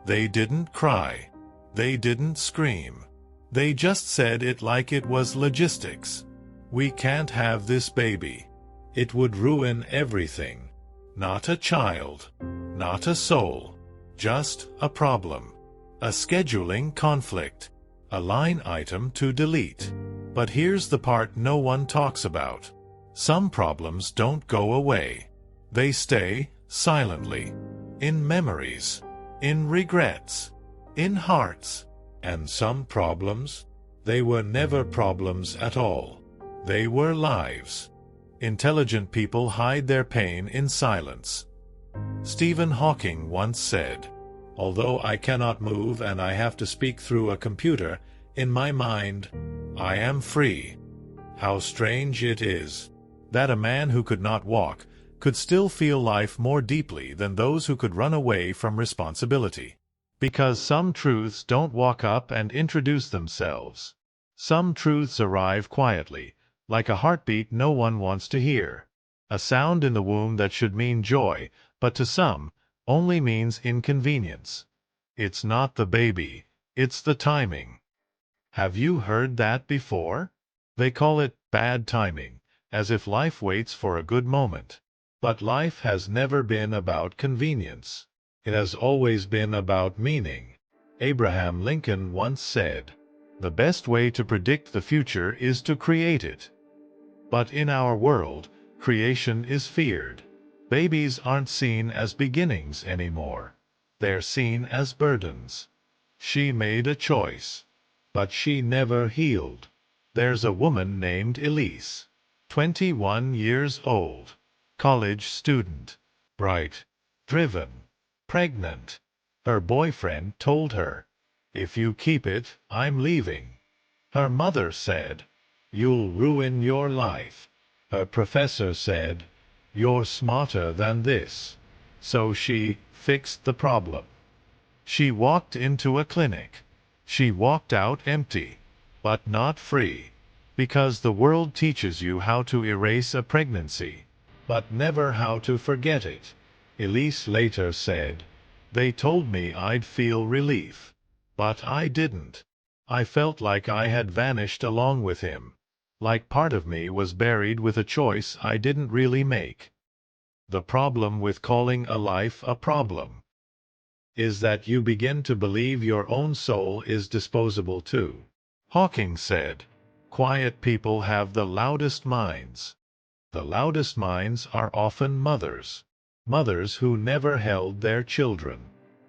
They didn't cry. They didn't scream. They just said it like it was logistics. We can't have this baby. It would ruin everything. Not a child. Not a soul. Just a problem. A scheduling conflict. A line item to delete. But here's the part no one talks about. Some problems don't go away. They stay silently. In memories. In regrets. In hearts. And some problems? They were never problems at all. They were lives. Intelligent people hide their pain in silence. Stephen Hawking once said, "Although I cannot move and I have to speak through a computer, in my mind, I am free." How strange it is that a man who could not walk could still feel life more deeply than those who could run away from responsibility. Because some truths don't walk up and introduce themselves. Some truths arrive quietly, like a heartbeat no one wants to hear. A sound in the womb that should mean joy, but to some, only means inconvenience. It's not the baby, it's the timing. Have you heard that before? They call it bad timing, as if life waits for a good moment. But life has never been about convenience. It has always been about meaning. Abraham Lincoln once said, "The best way to predict the future is to create it." But in our world, creation is feared. Babies aren't seen as beginnings anymore. They're seen as burdens. She made a choice. But she never healed. There's a woman named Elise, 21 years old, college student, bright, driven, pregnant. Her boyfriend told her, "If you keep it, I'm leaving." Her mother said, "You'll ruin your life." Her professor said, "You're smarter than this." So she fixed the problem. She walked into a clinic. She walked out empty, but not free. Because the world teaches you how to erase a pregnancy, but never how to forget it. Elise later said, "They told me I'd feel relief. But I didn't. I felt like I had vanished along with him. Like part of me was buried with a choice I didn't really make." The problem with calling a life a problem is that you begin to believe your own soul is disposable too. Hawking said, "Quiet people have the loudest minds." The loudest minds are often mothers. Mothers who never held their children.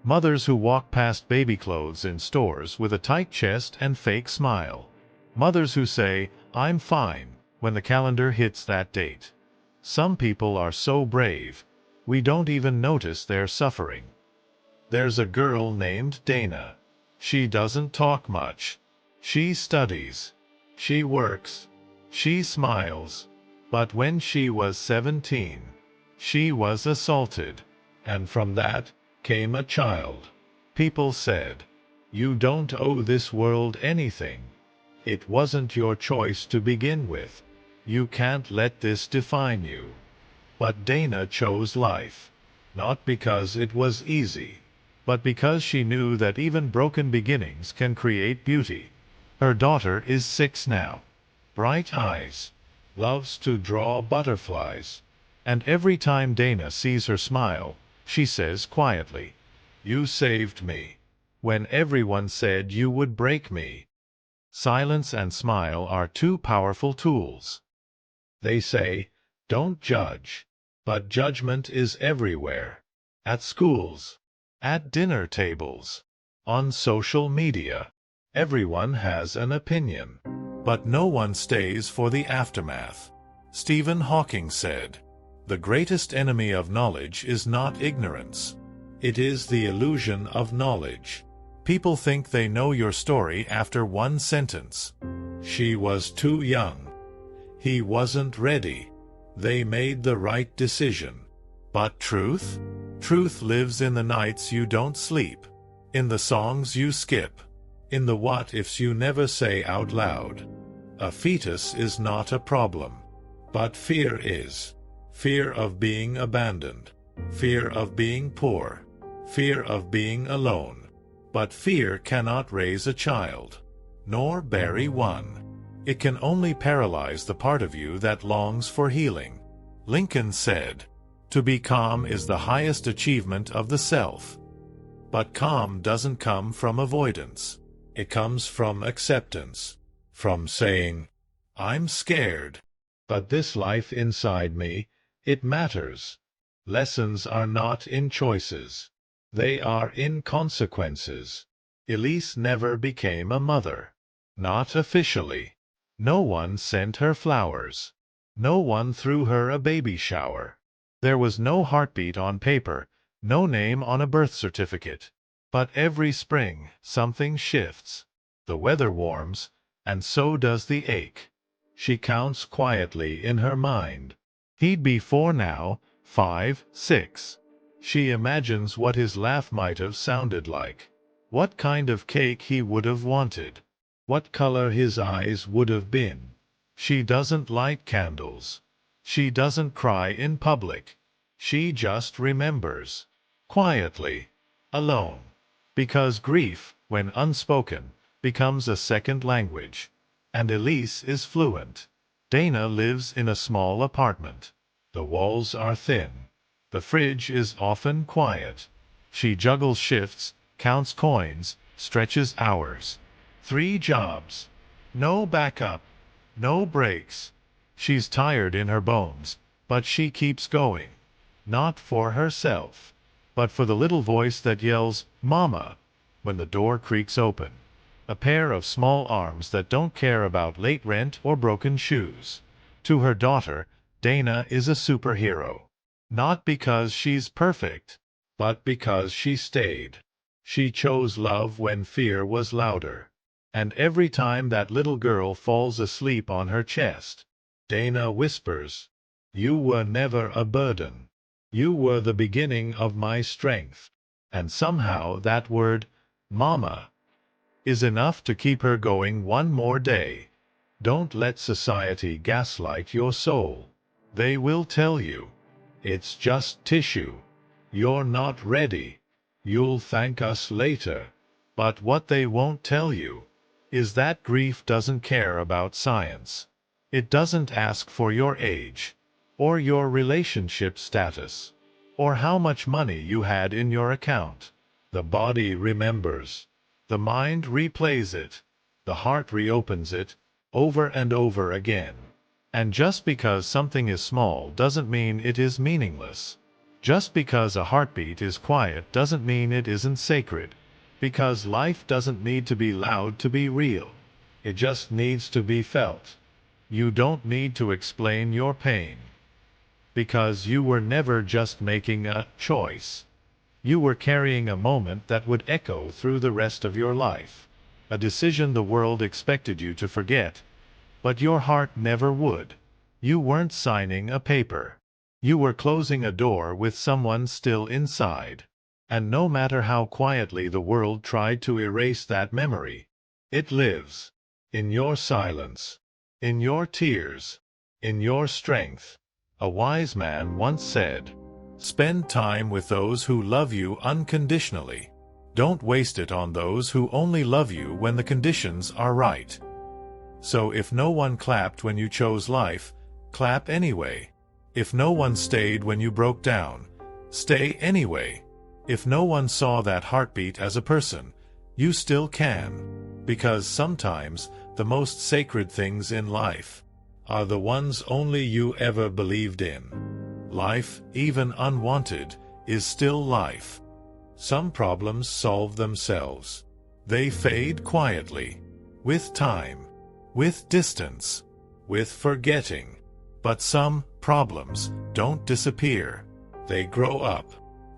Mothers who walk past baby clothes in stores with a tight chest and fake smile. Mothers who say, "I'm fine," when the calendar hits that date. Some people are so brave, we don't even notice they're suffering. There's a girl named Dana. She doesn't talk much. She studies. She works. She smiles. But when she was 17, she was assaulted. And from that came a child. People said, "You don't owe this world anything. It wasn't your choice to begin with. You can't let this define you." But Dana chose life. Not because it was easy, but because she knew that even broken beginnings can create beauty. Her daughter is 6 now. Bright eyes. Loves to draw butterflies. And every time Dana sees her smile, she says quietly, "You saved me. When everyone said you would break me." Silence and smile are two powerful tools. They say, "Don't judge." But judgment is everywhere. At schools. At dinner tables. On social media. Everyone has an opinion. But no one stays for the aftermath. Stephen Hawking said, "The greatest enemy of knowledge is not ignorance. It is the illusion of knowledge." People think they know your story after one sentence. She was too young. He wasn't ready. They made the right decision. But truth? Truth lives in the nights you don't sleep, in the songs you skip, in the what-ifs you never say out loud. A fetus is not a problem, but fear is. Fear of being abandoned, fear of being poor, fear of being alone, But fear cannot raise a child, nor bury one. It can only paralyze the part of you that longs for healing. Lincoln said, "To be calm is the highest achievement of the self." But calm doesn't come from avoidance. It comes from acceptance, from saying, "I'm scared, but this life inside me, it matters." Lessons are not in choices. They are in consequences. Elise never became a mother. Not officially. No one sent her flowers. No one threw her a baby shower. There was no heartbeat on paper, no name on a birth certificate. But every spring something shifts. The weather warms, and so does the ache. She counts quietly in her mind. He'd be 4 now, 5, 6. She imagines what his laugh might have sounded like. What kind of cake he would have wanted. What color his eyes would have been. She doesn't light candles. She doesn't cry in public. She just remembers. Quietly. Alone. Because grief, when unspoken, becomes a second language. And Elise is fluent. Dana lives in a small apartment. The walls are thin. The fridge is often quiet. She juggles shifts, counts coins, stretches hours. 3 jobs. No backup. No breaks. She's tired in her bones, but she keeps going. Not for herself, but for the little voice that yells, "Mama," when the door creaks open. A pair of small arms that don't care about late rent or broken shoes. To her daughter, Dana is a superhero. Not because she's perfect, but because she stayed. She chose love when fear was louder. And every time that little girl falls asleep on her chest, Dana whispers, "You were never a burden. You were the beginning of my strength." And somehow that word, "Mama," is enough to keep her going one more day. Don't let society gaslight your soul. They will tell you, "It's just tissue. You're not ready. You'll thank us later." But what they won't tell you is that grief doesn't care about science. It doesn't ask for your age, or your relationship status, or how much money you had in your account. The body remembers. The mind replays it. The heart reopens it, over and over again. And just because something is small doesn't mean it is meaningless. Just because a heartbeat is quiet doesn't mean it isn't sacred. Because life doesn't need to be loud to be real. It just needs to be felt. You don't need to explain your pain. Because you were never just making a choice. You were carrying a moment that would echo through the rest of your life. A decision the world expected you to forget, but your heart never would. You weren't signing a paper. You were closing a door with someone still inside. And no matter how quietly the world tried to erase that memory, it lives. In your silence. In your tears. In your strength. A wise man once said, "Spend time with those who love you unconditionally. Don't waste it on those who only love you when the conditions are right." So if no one clapped when you chose life, clap anyway. If no one stayed when you broke down, stay anyway. If no one saw that heartbeat as a person, you still can. Because sometimes the most sacred things in life are the ones only you ever believed in. Life, even unwanted, is still life. Some problems solve themselves. They fade quietly, with time, with distance, with forgetting. But some problems don't disappear. They grow up.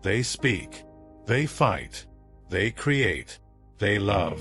They speak. They fight. They create. They love.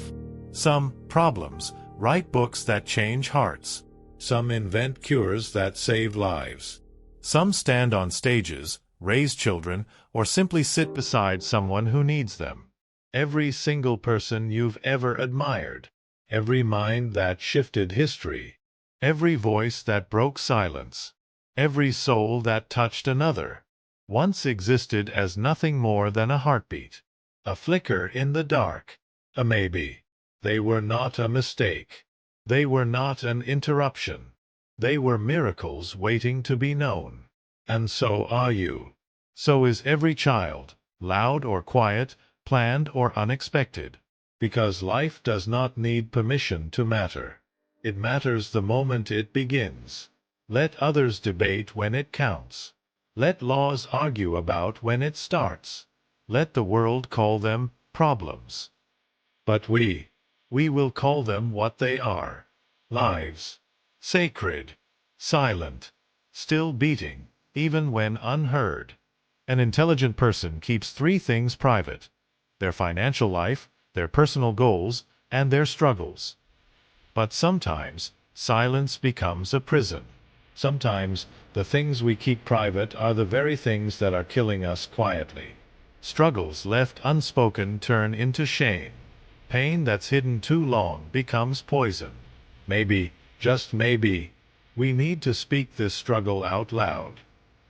Some problems write books that change hearts. Some invent cures that save lives. Some stand on stages, raise children, or simply sit beside someone who needs them. Every single person you've ever admired. Every mind that shifted history. Every voice that broke silence. Every soul that touched another. Once existed as nothing more than a heartbeat. A flicker in the dark. a maybe. They were not a mistake. They were not an interruption. They were miracles waiting to be known. And so are you. So is every child, loud or quiet, planned or unexpected. Because life does not need permission to matter. It matters the moment it begins. Let others debate when it counts. Let laws argue about when it starts. Let the world call them problems. But we will call them what they are. Lives. Sacred. Silent. Still beating, even when unheard. An intelligent person keeps three things private: their financial life, their personal goals, and their struggles. But sometimes, silence becomes a prison. Sometimes, the things we keep private are the very things that are killing us quietly. Struggles left unspoken turn into shame. Pain that's hidden too long becomes poison. Maybe, just maybe, we need to speak this struggle out loud.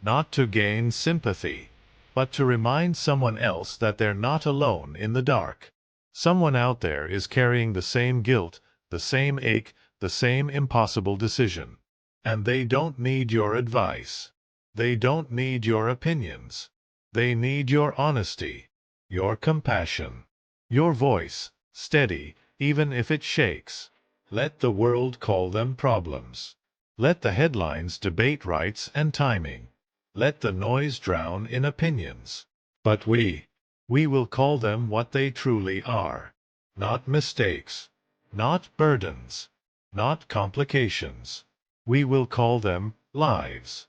Not to gain sympathy, but to remind someone else that they're not alone in the dark. Someone out there is carrying the same guilt, the same ache, the same impossible decision. And they don't need your advice. They don't need your opinions. They need your honesty, your compassion, your voice, steady, even if it shakes. Let the world call them problems. Let the headlines debate rights and timing. Let the noise drown in opinions. But we will call them what they truly are. Not mistakes. Not burdens. Not complications. We will call them lives.